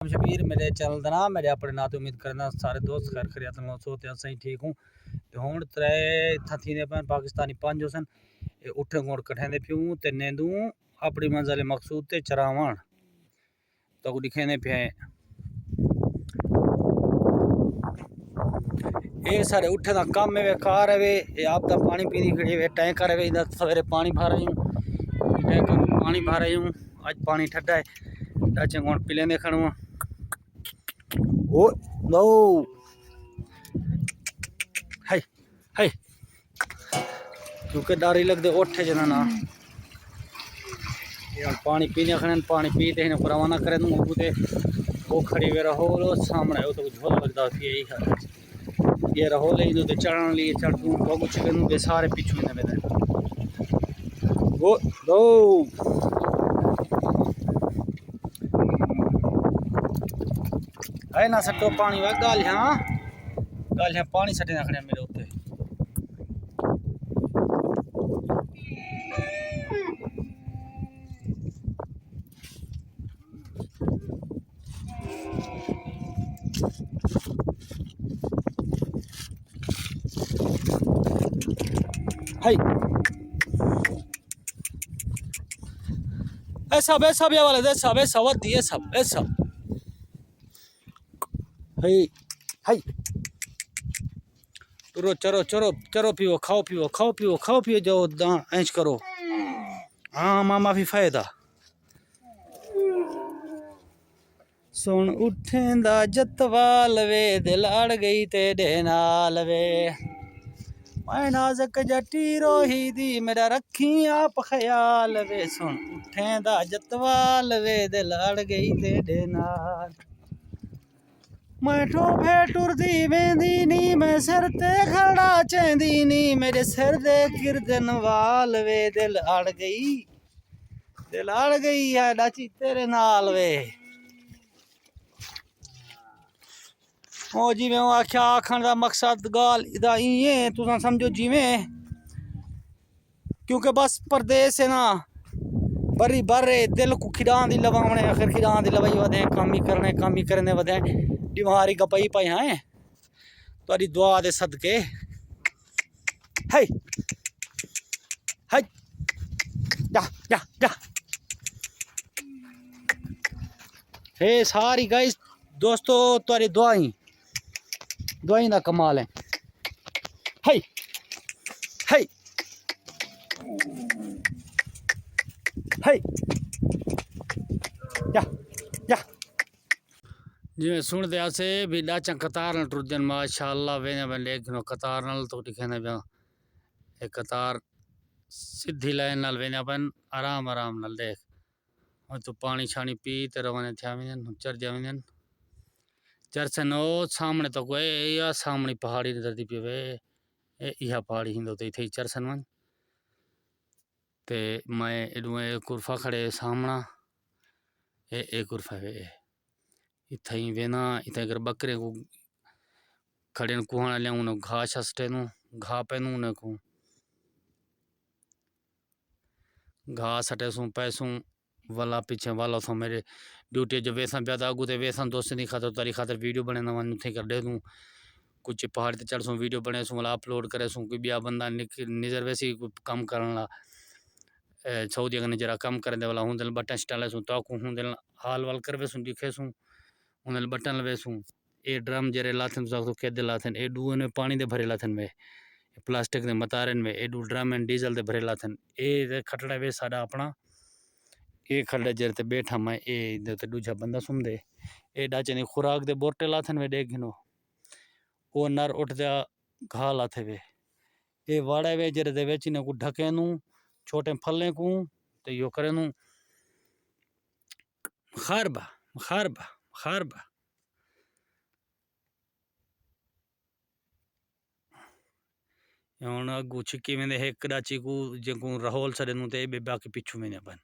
शबीर मेरे चैनल का नाम मेरे अपने नाते उम्मीद करना सारे दोस्त खैर खरियत सो ते सही ठीक हूँ। तो हुण त्रै इत्थां थींदे पे पाकिस्तानी पंज हुसन उठे गोड़ कठेंदे पियूं ते नेंदूं अपनी मंजिल मकसूद ते चरावण तो दिखेंदे पे ये सारे उठे दा काम है कार है ये आप दा पानी पीनी खड़ी है टैंकर है इधर सवेरे पानी भर रही हूँ टैंकर पानी भर रही हूँ आज पानी ठंडा है टाचे गोड़ पी लेंदे खड़ूँ ओ नो हाय हाय क्योंकि डारी लगते उठे जना ना पानी पीने खड़े पानी पीते हैं रवाना करें दूँ वो खड़ी वे रहो सामने वो तो झोल लगता यही है ये रहो ले तो चढ़ने लिए चढ़ दूँ तो कुछ करूँ सारे पीछू ने मेरे वो दो है ना सटो पानी वा गालियाँ पानी सटे रखने मेरे उत्ते हाय ऐसा ये वाले ऐसा वधी ऐसा हाय हाय चलो चलो चलो चलो पियो खाओ पियो जो ऐश करो हाँ मामा भी फायदा सुन उठेंदा जतवाल वे दिल अड़ गई तेरे नाल वे मैं नाजक जटी रोही दी मेरा रखी आप ख्याल वे सुन उठेंदा जतवाल वे दिल अड़ गई तेरे नाल मैं ठोफे टुरदी वेंदी नी मैं सिर ते खड़ा चेंदी नी मेरे सिर दे गिरदन वाल वे दिल अड़ गई है डाची तेरे नाल वे ओ जिवें आख्या आखण दा मकसद गाल इदा इये तुसां समझो जिवें क्योंकि बस परदेस है ना बरी बर्रे दिल को खिडान दी लवावणे आखिर खिडान दी लवाई वदे काम ही करने वदे बीमारी गपई पाई हैं तुहाडी दुआ दे सदके हाय हाय जा जा जा हे सारी गाइस दोस्तों तुहाडी दुआई दा कमाल है हाय हाय हाय जा जा जिवें सुनते आसे भी डाचा कतार न टुरदन माशाअल्लाह वेने बन लेकिन कतार नाल तो दिखने पे एक कतार सीधी लाइन नाल वेने अपन आराम नाल देख और तो पानी छानी पी ते रवाने थिया वेन चढ़ जावेन चरसन ओ सामने तो कोई या सामने पहाड़ी नजर पे वे यह पहाड़ी हिंदो तो इथे चरसन वन ते मैं एडू कुरफा खड़े सामना ए कुरफा वे इथे ही वेना इथे अगर बकरे को खड़े कुहाना लियाऊं न घा छसटे नु घा पेनू न को घा सटे सू पैसू वाला पीछे वाला था मेरे ड्यूटी जब वैसा प्यादा आगू तो वैसा दोस्त नहीं खाता तारी खातर वीडियो बने ना वन थे कर दे दूँ कुछ पहाड़ ते चढ़ सूँ वीडियो बने सूँ वाला अपलोड करे सूँ कोई बिया बंदा निजर वैसे ही काम करने ला सऊदी अगर जरा कम करने वाला हूँ दिल बटन स्टाले सूँ ताकू हूँ दिल हाल वाल कर सूँ दिखे सूँ उन्हें बटन लवे सूँ ए ड्रम जरे लाथन तो कैदे लाथन ए डू ने पानी दे भरे लाथन वे प्लास्टिक दे मतारन में ए डू ड्रम एंड डीजल दे भरे लाथन ए खटड़ा वे साडा अपना ये खड़े जर ते बैठा मैं ए ते दूजा बंदा सुनदे ए डाचे ने खुराक दे बोरटे लाथन वे देख गिनो ओ नर उठ जा घा लाथे वे ए वाड़े वे जरे दे वेची ने को ढके नु छोटे फल्ले को ते यो करे नु खारबा खारबा खारबा हुन अगू छिकी वेंदे एक डाची को जेको रहोल सड़े नु ते बाकी पिछू में अपन